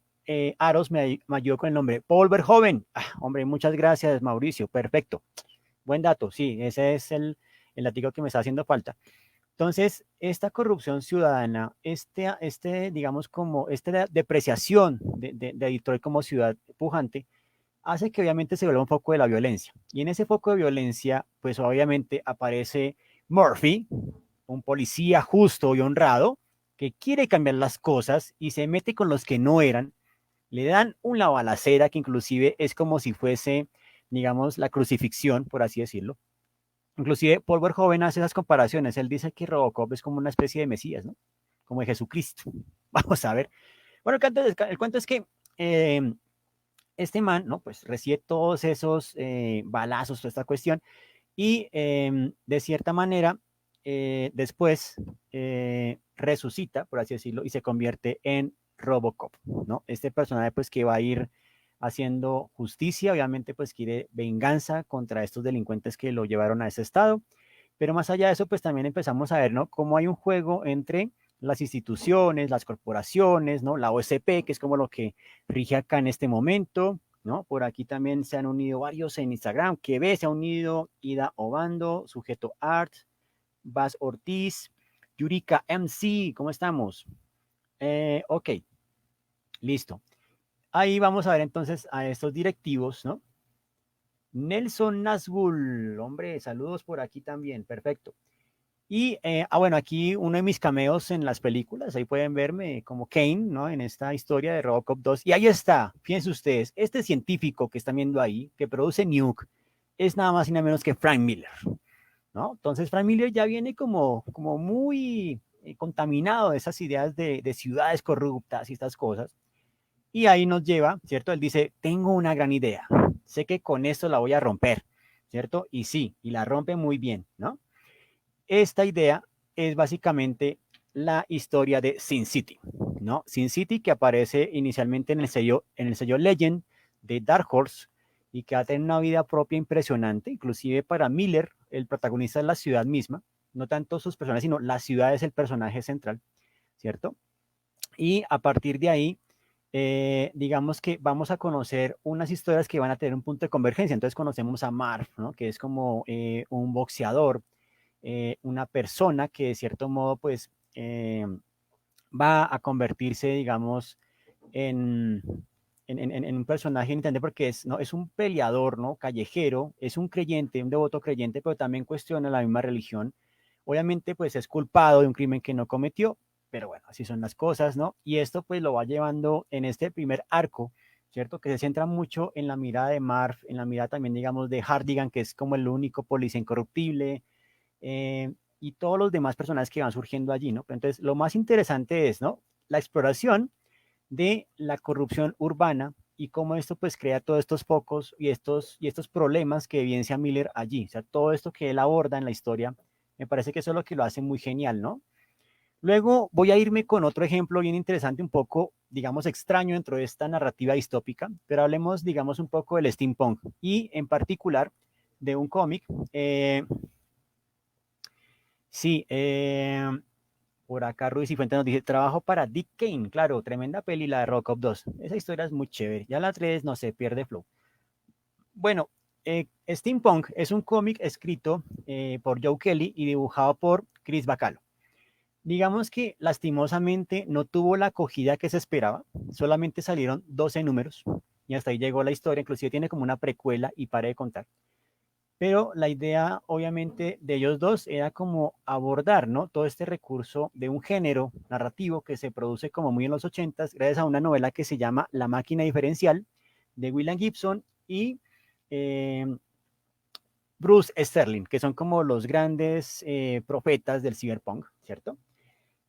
Aros me ayudó con el nombre. Paul Verhoeven. Ah, hombre, muchas gracias, Mauricio. Perfecto. Buen dato. Sí, ese es el latigo que me está haciendo falta. Entonces, esta corrupción ciudadana, digamos, como esta depreciación de Detroit como ciudad pujante, hace que obviamente se vuelva un foco de la violencia. Y en ese foco de violencia, pues obviamente aparece Murphy, un policía justo y honrado, que quiere cambiar las cosas y se mete con los que no eran, le dan una balacera que inclusive es como si fuese, digamos, la crucifixión, por así decirlo. Inclusive Paul Verhoeven hace esas comparaciones. Él dice que Robocop es como una especie de Mesías, ¿no? Como de Jesucristo. Vamos a ver. Bueno, el cuento es que este man, ¿no? Pues recibe todos esos balazos, toda esta cuestión, y de cierta manera, después resucita, por así decirlo, y se convierte en Robocop, ¿no? Este personaje, pues, que va a ir haciendo justicia, obviamente, pues, quiere venganza contra estos delincuentes que lo llevaron a ese estado, pero más allá de eso, pues, también empezamos a ver, ¿no? Cómo hay un juego entre las instituciones, las corporaciones, ¿no? La OSP, que es como lo que rige acá en este momento, ¿no? Por aquí también se han unido varios en Instagram. Que ve, se ha unido Ida Obando, Sujeto Art, Bas Ortiz, Yurika MC, ¿cómo estamos? Ok, listo. Ahí vamos a ver entonces a estos directivos, ¿no? Nelson Nazgul, hombre, saludos por aquí también, perfecto. Y, bueno, aquí uno de mis cameos en las películas, ahí pueden verme como Kane, ¿no? En esta historia de Robocop 2. Y ahí está, fíjense ustedes, este científico que están viendo ahí, que produce Nuke, es nada más y nada menos que Frank Miller, ¿no? Entonces Frank Miller ya viene como muy contaminado de esas ideas de ciudades corruptas y estas cosas. Y ahí nos lleva, ¿cierto? Él dice, tengo una gran idea, sé que con esto la voy a romper, ¿cierto? Y sí, y la rompe muy bien, ¿no? Esta idea es básicamente la historia de Sin City, ¿no? Sin City que aparece inicialmente en el sello Legend de Dark Horse y que va a tener una vida propia impresionante, inclusive para Miller, el protagonista es la ciudad misma, no tanto sus personajes, sino la ciudad es el personaje central, ¿cierto? Y a partir de ahí, digamos que vamos a conocer unas historias que van a tener un punto de convergencia. Entonces conocemos a Marv, ¿no? Que es como un boxeador, una persona que de cierto modo pues va a convertirse, digamos, en, en un personaje interesante porque es, ¿no? Es un peleador, ¿no? Callejero, es un creyente, un devoto creyente, pero también cuestiona la misma religión. Obviamente pues es culpado de un crimen que no cometió, pero bueno, así son las cosas, ¿no? Y esto pues lo va llevando en este primer arco, ¿cierto? Que se centra mucho en la mirada de Marv, en la mirada también, digamos, de Hardigan, que es como el único policía incorruptible, y todos los demás personajes que van surgiendo allí, ¿no? Entonces, lo más interesante es, ¿no? La exploración de la corrupción urbana y cómo esto pues crea todos estos focos y estos problemas que evidencia Miller allí. O sea, todo esto que él aborda en la historia, me parece que eso es lo que lo hace muy genial, ¿no? Luego voy a irme con otro ejemplo bien interesante, un poco, digamos, extraño dentro de esta narrativa distópica, pero hablemos, digamos, un poco del steampunk y en particular de un cómic. Sí, por acá Ruiz y Fuentes nos dice, trabajo para Dick Kane, claro, tremenda peli la de Robocop 2. Esa historia es muy chévere. Ya la 3 no se pierde flow. Bueno, Steampunk es un cómic escrito por Joe Kelly y dibujado por Chris Bacalo. Digamos que lastimosamente no tuvo la acogida que se esperaba, solamente salieron 12 números y hasta ahí llegó la historia, inclusive tiene como una precuela y para de contar. Pero la idea, obviamente, de ellos dos era como abordar, ¿no? Todo este recurso de un género narrativo que se produce como muy en los ochentas, gracias a una novela que se llama La máquina diferencial de William Gibson y eh, Bruce Sterling, que son como los grandes profetas del cyberpunk, ¿cierto?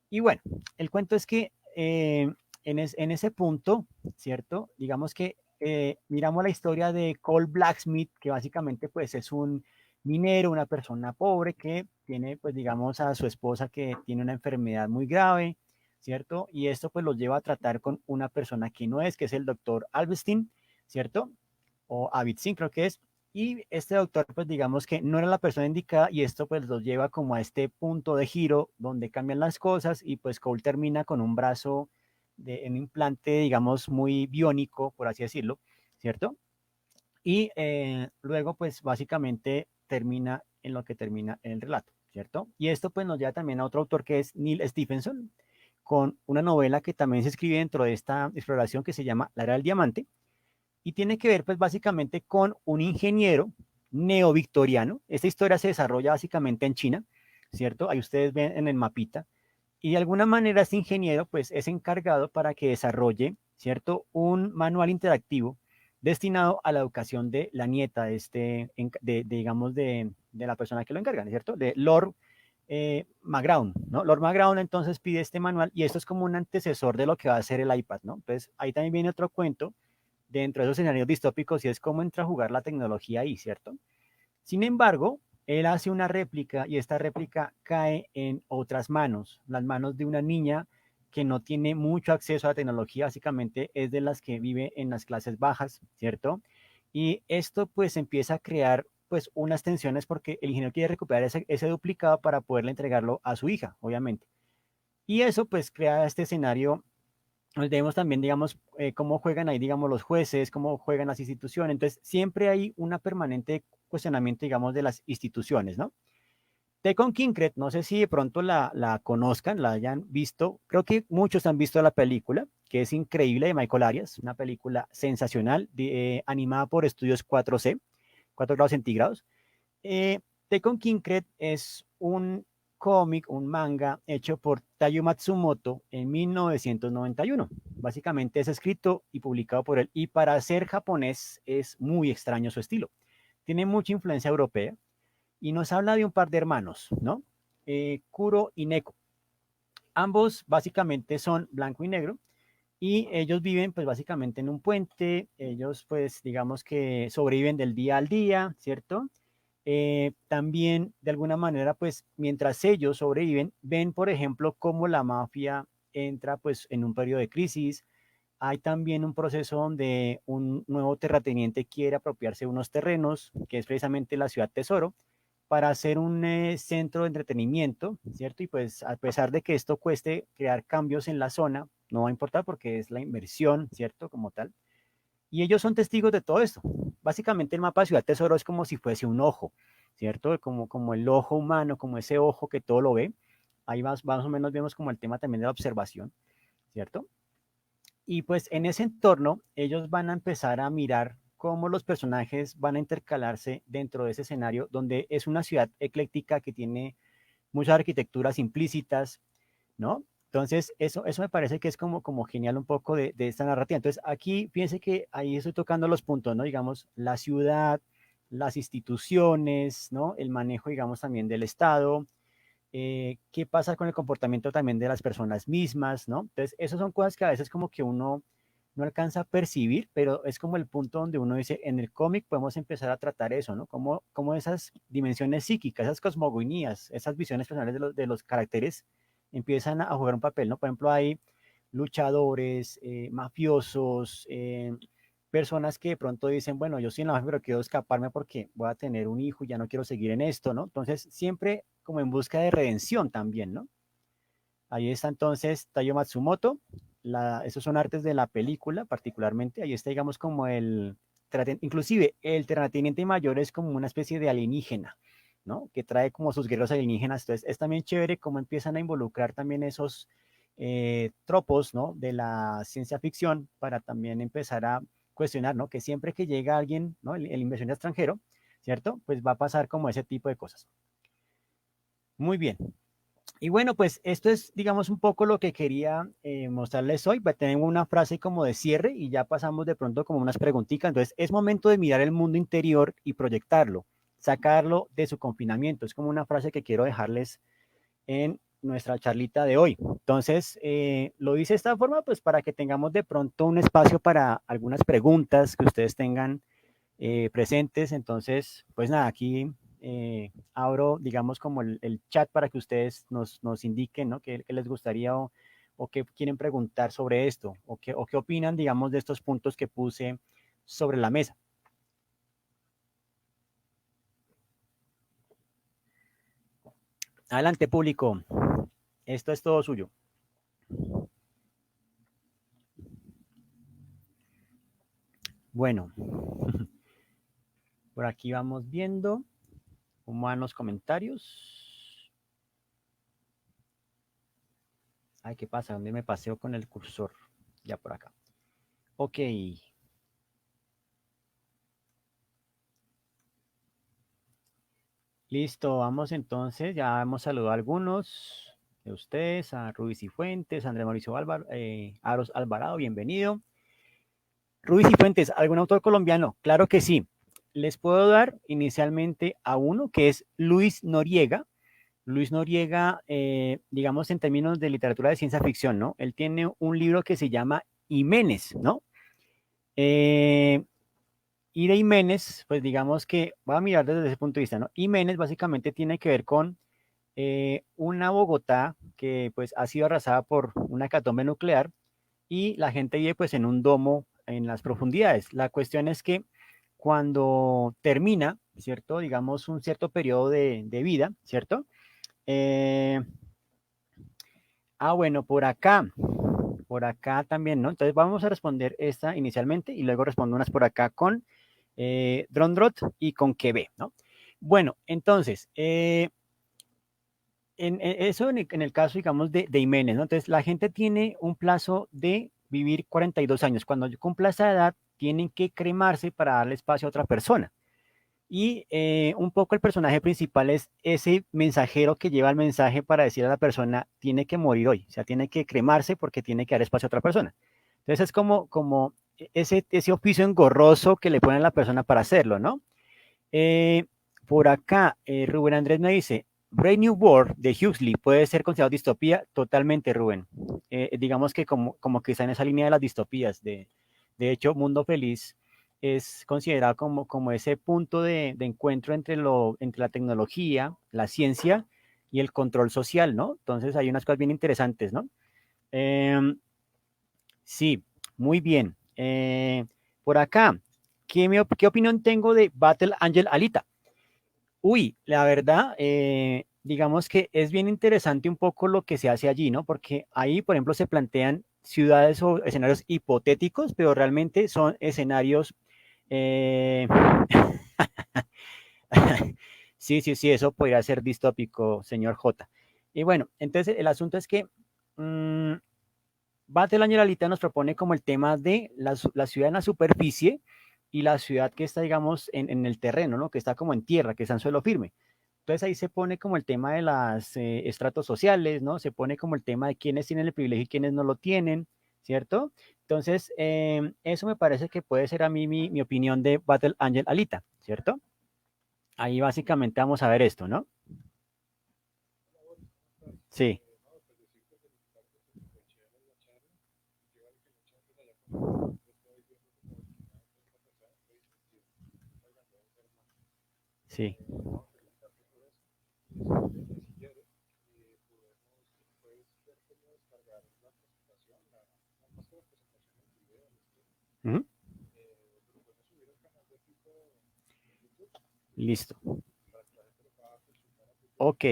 Y bueno, el cuento es que en ese punto, ¿cierto? Digamos que miramos la historia de Cole Blacksmith, que básicamente pues es un minero, una persona pobre que tiene pues digamos a su esposa que tiene una enfermedad muy grave, ¿cierto? Y esto pues los lleva a tratar con una persona que es el doctor Alvestin, ¿cierto? O Avitzin creo que es, y este doctor, pues digamos que no era la persona indicada y esto pues los lleva como a este punto de giro donde cambian las cosas y pues Cole termina con un brazo de un implante, digamos, muy biónico, por así decirlo, ¿cierto? Y luego pues básicamente termina en lo que termina el relato, ¿cierto? Y esto pues nos lleva también a otro autor que es Neil Stephenson, con una novela que también se escribe dentro de esta exploración que se llama La Era del Diamante, y tiene que ver pues básicamente con un ingeniero neovictoriano. Esta historia se desarrolla básicamente en China, ¿cierto? Ahí ustedes ven en el mapita. Y de alguna manera este ingeniero pues es encargado para que desarrolle, ¿cierto? Un manual interactivo destinado a la educación de la nieta de este, digamos, de la persona que lo encargan, ¿cierto? De Lord McGrawn, ¿no? Lord McGrawn entonces pide este manual y esto es como un antecesor de lo que va a ser el iPad, ¿no? Entonces ahí también viene otro cuento dentro de esos escenarios distópicos y es cómo entra a jugar la tecnología ahí, ¿cierto? Sin embargo, él hace una réplica y esta réplica cae en otras manos, las manos de una niña que no tiene mucho acceso a la tecnología, básicamente es de las que vive en las clases bajas, ¿cierto? Y esto pues empieza a crear pues unas tensiones porque el ingeniero quiere recuperar ese duplicado para poderle entregarlo a su hija, obviamente. Y eso pues crea este escenario vemos también, digamos, cómo juegan ahí, digamos, los jueces, cómo juegan las instituciones. Entonces, siempre hay una permanente cuestionamiento, digamos, de las instituciones, ¿no? Tecon Kinkred, no sé si de pronto la conozcan, la hayan visto. Creo que muchos han visto la película, que es increíble, de Michael Arias, una película sensacional, animada por estudios 4C, 4 grados centígrados. Eh, Tecon Kinkred es un cómic, un manga hecho por Taiyo Matsumoto en 1991. Básicamente es escrito y publicado por él. Y para ser japonés es muy extraño su estilo. Tiene mucha influencia europea y nos habla de un par de hermanos, ¿no? Kuro y Neko. Ambos básicamente son blanco y negro y ellos viven pues básicamente en un puente, ellos pues digamos que sobreviven del día al día, ¿cierto? También de alguna manera pues mientras ellos sobreviven, ven por ejemplo cómo la mafia entra pues en un periodo de crisis. Hay también un proceso donde un nuevo terrateniente quiere apropiarse de unos terrenos, que es precisamente la ciudad Tesoro, para hacer un centro de entretenimiento, ¿cierto? Y pues a pesar de que esto cueste crear cambios en la zona, no va a importar porque es la inversión, ¿cierto? Como tal. Y ellos son testigos de todo esto. Básicamente el mapa de Ciudad Tesoro es como si fuese un ojo, ¿cierto? Como el ojo humano, como ese ojo que todo lo ve. Ahí más o menos vemos como el tema también de la observación, ¿cierto? Y pues en ese entorno ellos van a empezar a mirar cómo los personajes van a intercalarse dentro de ese escenario, donde es una ciudad ecléctica que tiene muchas arquitecturas implícitas, ¿no? Entonces, eso me parece que es como genial un poco de esta narrativa. Entonces, aquí fíjense que ahí estoy tocando los puntos, ¿no? Digamos, la ciudad, las instituciones, ¿no? El manejo, digamos, también del Estado, qué pasa con el comportamiento también de las personas mismas, ¿no? Entonces, esas son cosas que a veces como que uno no alcanza a percibir, pero es como el punto donde uno dice, en el cómic podemos empezar a tratar eso, ¿no? Como esas dimensiones psíquicas, esas cosmogonías, esas visiones personales de los caracteres empiezan a jugar un papel, ¿no? Por ejemplo, hay luchadores, mafiosos, personas que de pronto dicen, bueno, yo soy en la mafia, pero quiero escaparme porque voy a tener un hijo y ya no quiero seguir en esto, ¿no? Entonces, siempre como en busca de redención también, ¿no? Ahí está entonces Taiyo Matsumoto, esos son artes de la película particularmente, ahí está digamos como inclusive el terrateniente mayor es como una especie de alienígena, ¿no? Que trae como sus guerreros alienígenas, entonces es también chévere cómo empiezan a involucrar también esos tropos, ¿no? De la ciencia ficción para también empezar a cuestionar, ¿no? Que siempre que llega alguien, ¿no? El inversionista extranjero, ¿cierto? Pues va a pasar como ese tipo de cosas. Muy bien. Y bueno, pues esto es, digamos, un poco lo que quería mostrarles hoy. Tengo una frase como de cierre y ya pasamos de pronto como unas preguntitas. Entonces, es momento de mirar el mundo interior y proyectarlo, sacarlo de su confinamiento. Es como una frase que quiero dejarles en nuestra charlita de hoy. Entonces, lo hice de esta forma, pues para que tengamos de pronto un espacio para algunas preguntas que ustedes tengan presentes. Entonces, pues nada, aquí abro, digamos, como el chat para que ustedes nos indiquen, ¿no? ¿Qué les gustaría o qué quieren preguntar sobre esto o qué opinan, digamos, de estos puntos que puse sobre la mesa. Adelante, público. Esto es todo suyo. Bueno, por aquí vamos viendo cómo van los comentarios. Ay, ¿qué pasa? ¿Dónde me paseo con el cursor? Ya por acá. Ok. Listo, vamos entonces. Ya hemos saludado a algunos de ustedes, a Rubí Cifuentes, a Andrés Mauricio Álvaro, Aros Alvarado, bienvenido. Rubí Cifuentes, ¿algún autor colombiano? Claro que sí. Les puedo dar inicialmente a uno que es Luis Noriega. Luis Noriega, digamos en términos de literatura de ciencia ficción, ¿no? Él tiene un libro que se llama Jiménez, ¿no? Eh, y de Jiménez, pues digamos que, voy a mirar desde ese punto de vista, ¿no? Jiménez básicamente tiene que ver con una Bogotá que pues ha sido arrasada por una hecatombe nuclear y la gente vive pues en un domo en las profundidades. La cuestión es que cuando termina, ¿cierto? Digamos un cierto periodo de vida, ¿cierto? Eh, bueno, por acá también, ¿no? Entonces vamos a responder esta inicialmente y luego respondo unas por acá con Drondrot y con Quevé, ¿no? Bueno, entonces, eso en el caso, digamos, de Jiménez, ¿no? Entonces, la gente tiene un plazo de vivir 42 años. Cuando cumpla esa edad, tienen que cremarse para darle espacio a otra persona. Y un poco el personaje principal es ese mensajero que lleva el mensaje para decir a la persona, tiene que morir hoy, o sea, tiene que cremarse porque tiene que dar espacio a otra persona. Entonces es como ese oficio engorroso que le ponen a la persona para hacerlo, ¿no? Eh, por acá, Rubén Andrés me dice, Brave New World de Huxley puede ser considerado distopía. Totalmente, Rubén. Digamos que como que está en esa línea de las distopías. De hecho, Mundo Feliz es considerado como ese punto de encuentro entre la tecnología, la ciencia y el control social, ¿no? Entonces hay unas cosas bien interesantes, ¿no? Eh, sí, muy bien. Por acá, ¿qué opinión tengo de Battle Angel Alita? Uy, la verdad, digamos que es bien interesante un poco lo que se hace allí, ¿no? Porque ahí, por ejemplo, se plantean ciudades o escenarios hipotéticos, pero realmente son escenarios... eh, sí, sí, sí, eso podría ser distópico, señor J. Y bueno, entonces el asunto es que mmm, Battle Alita nos propone como el tema de la ciudad en la superficie y la ciudad que está, digamos, en el terreno, ¿no? Que está como en tierra, que está en suelo firme. Entonces ahí se pone como el tema de las estratos sociales, ¿no? Se pone como el tema de quiénes tienen el privilegio y quiénes no lo tienen, ¿cierto? Entonces, eso me parece que puede ser a mí mi opinión de Battle Angel Alita, ¿cierto? Ahí básicamente vamos a ver esto, ¿no? Sí, sí. Ujú. Listo. Ok,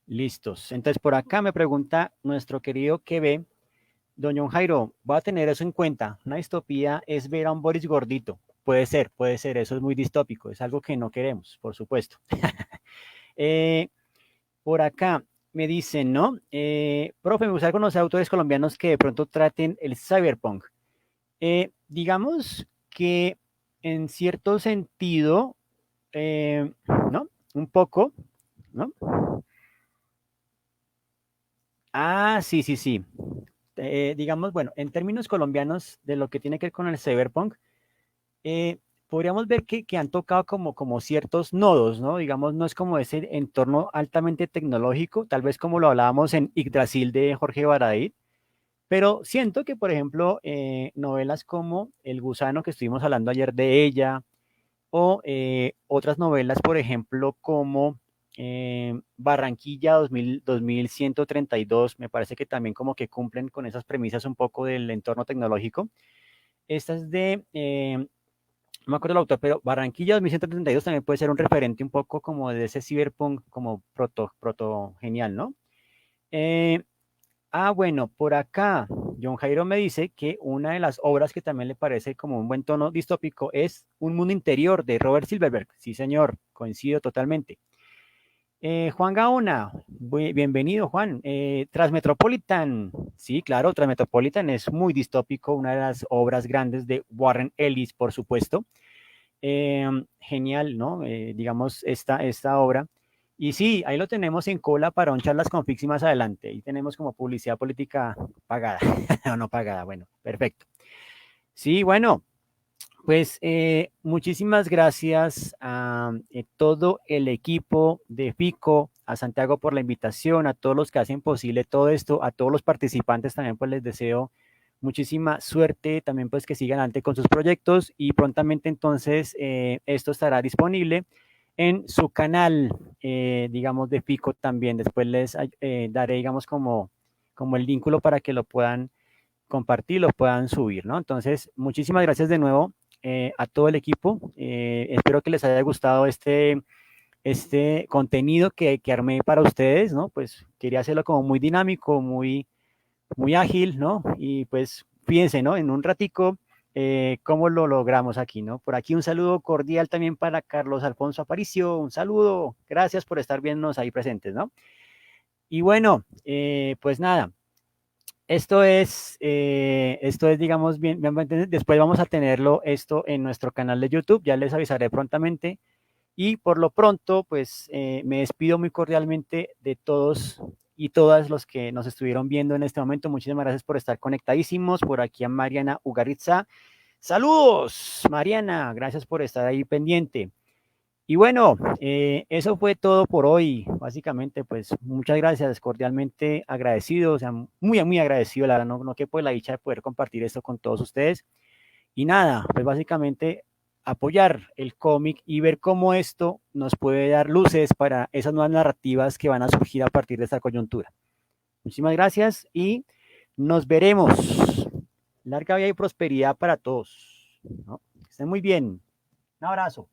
listos. Entonces, por acá me pregunta nuestro querido que don John Jairo, voy a tener eso en cuenta. Una distopía es ver a un Boris gordito. Puede ser, eso es muy distópico, es algo que no queremos, por supuesto. Eh, por acá me dicen, ¿no? Profe, me gustaría conocer autores colombianos que de pronto traten el cyberpunk. Digamos que en cierto sentido, ¿no? Un poco, ¿no? Ah, sí, sí, sí. Digamos, bueno, en términos colombianos de lo que tiene que ver con el cyberpunk, eh, podríamos ver que han tocado como ciertos nodos, ¿no? Digamos, no es como ese entorno altamente tecnológico, tal vez como lo hablábamos en Yggdrasil de Jorge Baradit, pero siento que, por ejemplo, novelas como El gusano, que estuvimos hablando ayer de ella, o otras novelas, por ejemplo, como Barranquilla 2132, me parece que también como que cumplen con esas premisas un poco del entorno tecnológico. Esta es de no me acuerdo el autor, pero Barranquilla 2132 también puede ser un referente un poco como de ese cyberpunk como proto genial, ¿no? Eh, bueno, por acá, John Jairo me dice que una de las obras que también le parece como un buen tono distópico es Un mundo interior de Robert Silverberg. Sí, señor, coincido totalmente. Juan Gaona, bienvenido, Juan. Transmetropolitan, sí, claro, Transmetropolitan es muy distópico, una de las obras grandes de Warren Ellis, por supuesto. Genial, ¿no? Digamos, esta obra. Y sí, ahí lo tenemos en cola para un charlas con Fixi más adelante. Ahí tenemos como publicidad política pagada, o no pagada, bueno, perfecto. Sí, bueno, pues muchísimas gracias a todo el equipo de FICO, a Santiago por la invitación, a todos los que hacen posible todo esto, a todos los participantes también pues les deseo muchísima suerte, también pues que sigan adelante con sus proyectos y prontamente entonces esto estará disponible en su canal, digamos, de FICO también. Después les daré, digamos, como el vínculo para que lo puedan compartir, lo puedan subir, ¿no? Entonces, muchísimas gracias de nuevo a todo el equipo. Espero que les haya gustado este contenido que armé para ustedes, ¿no? Pues quería hacerlo como muy dinámico, muy ágil, ¿no? Y pues fíjense, ¿no? En un ratico, cómo lo logramos aquí, ¿no? Por aquí un saludo cordial también para Carlos Alfonso Aparicio, un saludo, gracias por estar viéndonos ahí presentes, ¿no? Y bueno, pues nada, digamos, bien, después vamos a tenerlo esto en nuestro canal de YouTube, ya les avisaré prontamente. Y por lo pronto, pues me despido muy cordialmente de todos y todas los que nos estuvieron viendo en este momento. Muchísimas gracias por estar conectadísimos. Por aquí a Mariana Ugaritza. Saludos, Mariana. Gracias por estar ahí pendiente. Y bueno, eso fue todo por hoy. Básicamente, pues muchas gracias, cordialmente agradecido, o sea, muy, muy agradecido, la verdad, no que pues la dicha de poder compartir esto con todos ustedes. Y nada, pues básicamente apoyar el cómic y ver cómo esto nos puede dar luces para esas nuevas narrativas que van a surgir a partir de esta coyuntura. Muchísimas gracias y nos veremos. Larga vida y prosperidad para todos, ¿no? Que estén muy bien. Un abrazo.